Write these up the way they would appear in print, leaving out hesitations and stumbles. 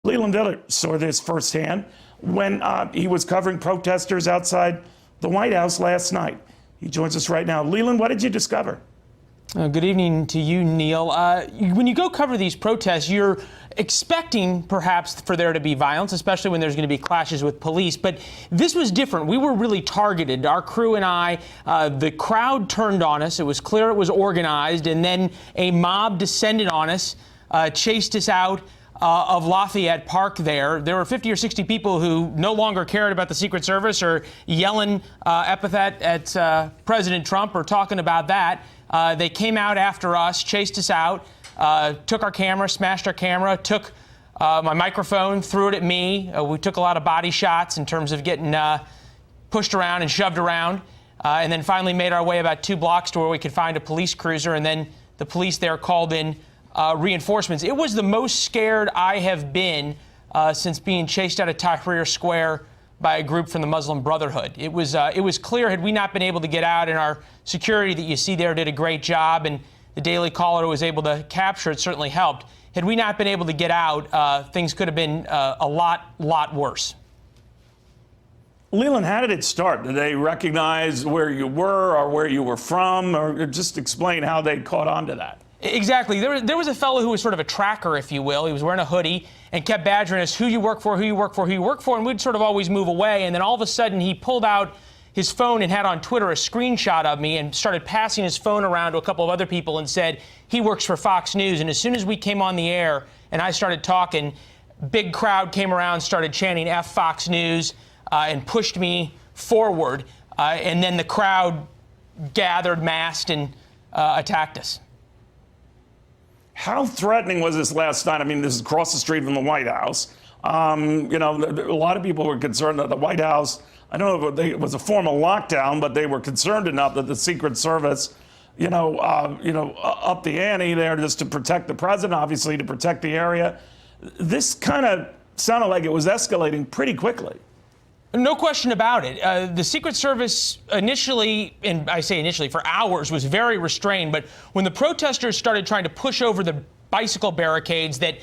Leland Vittert saw this firsthand when he was covering protesters outside the White House last night. He joins us right now. Leland, what did you discover? Good evening to you, Neil. When you go cover these protests, you're expecting perhaps for there to be violence, especially when there's going to be clashes with police. But this was different. We were really targeted. Our crew and I, the crowd turned on us. It was clear it was organized. And then a mob descended on us, chased us out of Lafayette Park there. There were 50 or 60 people who no longer cared about the Secret Service or yelling epithet at President Trump or talking about that. They came out after us, chased us out, took our camera, smashed our camera, took my microphone, threw it at me. We took a lot of body shots in terms of getting pushed around and shoved around, and then finally made our way about 2 blocks to where we could find a police cruiser, and then the police there called in reinforcements. It was the most scared I have been since being chased out of Tahrir Square by a group from the Muslim Brotherhood. It was clear, had we not been able to get out, and our security that you see there did a great job, and the Daily Caller was able to capture it, certainly helped. Had we not been able to get out, things could have been a lot worse. Leland, how did it start? Did they recognize where you were or where you were from, or just explain how they caught on to that? Exactly. There was a fellow who was sort of a tracker, if you will. He was wearing a hoodie and kept badgering us, who you work for, who you work for, who you work for, and we'd sort of always move away. And then all of a sudden, he pulled out his phone and had on Twitter a screenshot of me and started passing his phone around to a couple of other people and said he works for Fox News. And as soon as we came on the air and I started talking, big crowd came around, started chanting F Fox News, and pushed me forward. And then the crowd gathered, massed, and attacked us. How threatening was this last night? I mean, this is across the street from the White House. You know, a lot of people were concerned that the White House, I don't know if it was a formal lockdown, but they were concerned enough that the Secret Service, up the ante there just to protect the president, obviously to protect the area. This kind of sounded like it was escalating pretty quickly. No question about it. The Secret Service initially, and I say initially, for hours, was very restrained. But when the protesters started trying to push over the bicycle barricades that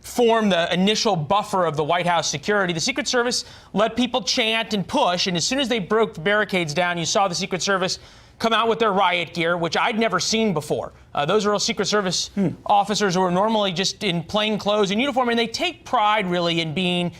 form the initial buffer of the White House security, the Secret Service let people chant and push. And as soon as they broke the barricades down, you saw the Secret Service come out with their riot gear, which I'd never seen before. Those are all Secret Service officers who are normally just in plain clothes and uniform. And they take pride, really, in being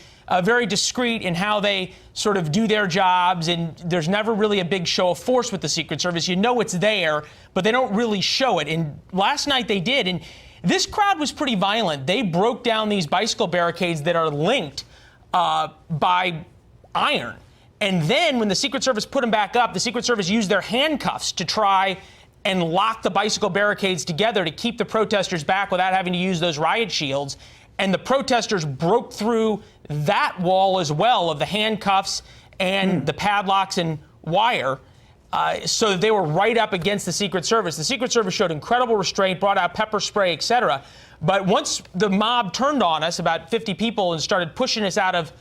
very discreet in how they sort of do their jobs, and there's never really a big show of force with the Secret Service. You know it's there, but they don't really show it. And last night they did, and this crowd was pretty violent. They broke down these bicycle barricades that are linked by iron. And then when the Secret Service put them back up, the Secret Service used their handcuffs to try and lock the bicycle barricades together to keep the protesters back without having to use those riot shields. And the protesters broke through that wall as well of the handcuffs and the padlocks and wire, so that they were right up against the Secret Service. The Secret Service showed incredible restraint, brought out pepper spray, etc. But once the mob turned on us, about 50 people, and started pushing us out of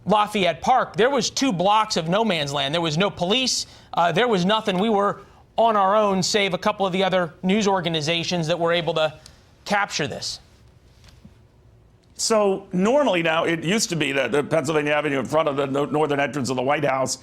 Lafayette Park, there was 2 blocks of no man's land. There was no police. There was nothing. We were on our own, save a couple of the other news organizations that were able to capture this. So normally now, it used to be that the Pennsylvania Avenue in front of the northern entrance of the White House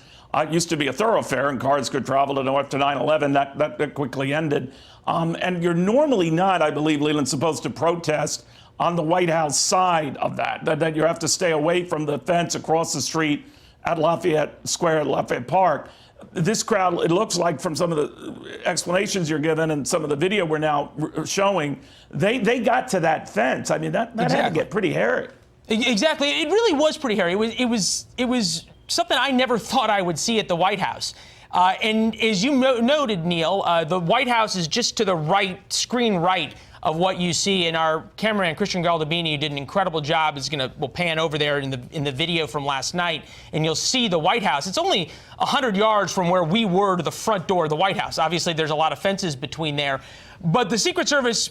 used to be a thoroughfare, and cars could travel to north to 9/11. That quickly ended. And you're normally not, I believe, Leland, supposed to protest on the White House side of that you have to stay away from the fence across the street at Lafayette Square, at Lafayette Park. This crowd, it looks like from some of the explanations you're given and some of the video we're now showing, they got to that fence. I mean, that Exactly. had to get pretty hairy. Exactly. It really was pretty hairy. It was something I never thought I would see at the White House. And as you noted, Neil, the White House is just to the right, screen right of what you see. And our cameraman, Christian Galdabini, who did an incredible job, will pan over there in the video from last night, and you'll see the White House. It's only 100 yards from where we were to the front door of the White House. Obviously, there's a lot of fences between there. But the Secret Service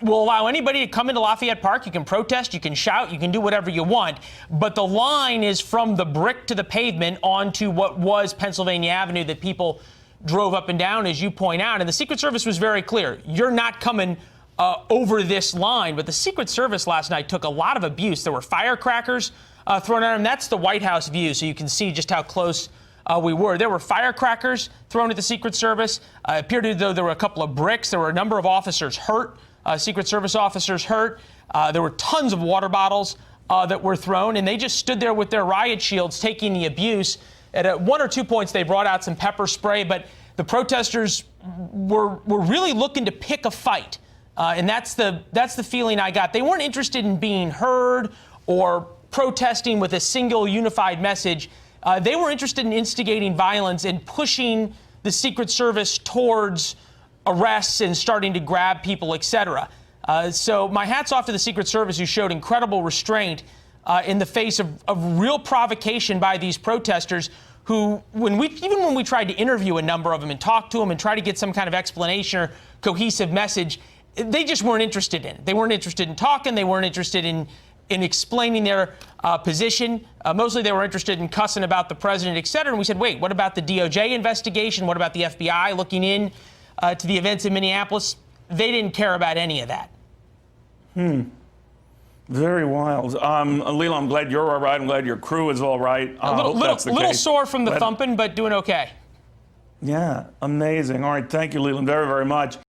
will allow anybody to come into Lafayette Park. You can protest, you can shout, you can do whatever you want. But the line is from the brick to the pavement onto what was Pennsylvania Avenue that people drove up and down, as you point out. And the Secret Service was very clear. You're not coming over this line. But the Secret Service last night took a lot of abuse. There were firecrackers thrown at them. That's the White House view, so you can see just how close we were. There were firecrackers thrown at the Secret Service. It appeared as though there were a couple of bricks. There were a number of officers hurt, Secret Service officers hurt. There were tons of water bottles that were thrown, and they just stood there with their riot shields taking the abuse. At one or two points, they brought out some pepper spray, but the protesters were really looking to pick a fight. And that's the feeling I got. They weren't interested in being heard or protesting with a single unified message. They were interested in instigating violence and pushing the Secret Service towards arrests and starting to grab people, etc. So my hat's off to the Secret Service, who showed incredible restraint in the face of real provocation by these protesters, who, even when we tried to interview a number of them and talk to them and try to get some kind of explanation or cohesive message, they just weren't interested in it. They weren't interested in talking. They weren't interested in explaining their position. Mostly they were interested in cussing about the president, et cetera. And we said, wait, what about the DOJ investigation? What about the FBI looking in to the events in Minneapolis? They didn't care about any of that. Very wild. Leland, I'm glad you're all right. I'm glad your crew is all right. A little sore from the thumping, but doing okay. Yeah, amazing. All right, thank you, Leland, very, very much.